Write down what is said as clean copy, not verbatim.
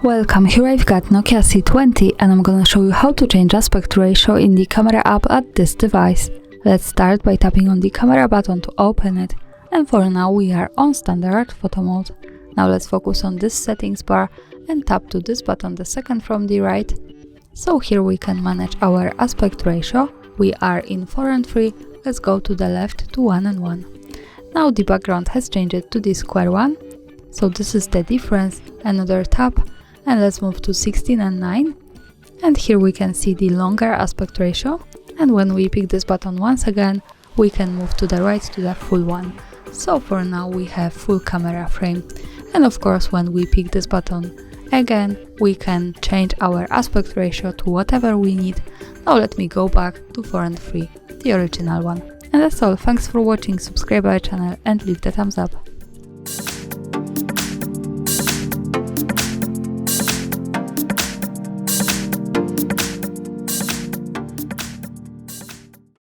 Welcome, here I've got Nokia C20 and I'm gonna show you how to change aspect ratio in the camera app at this device. Let's start by tapping on the camera button to open it, and for now we are on standard photo mode. Now let's focus on this settings bar and tap to this button, the second from the right. So here we can manage our aspect ratio. We are in 4:3, let's go to the left to 1:1. Now the background has changed to the square one, so this is the difference. Another tap. And let's move to 16:9, and here we can see the longer aspect ratio, and when we pick this button once again we can move to the right to the full one. So for now we have full camera frame, and of course when we pick this button again we can change our aspect ratio to whatever we need. Now let me go back to 4:3, the original one. And that's all, thanks for watching, subscribe our channel and leave the thumbs up.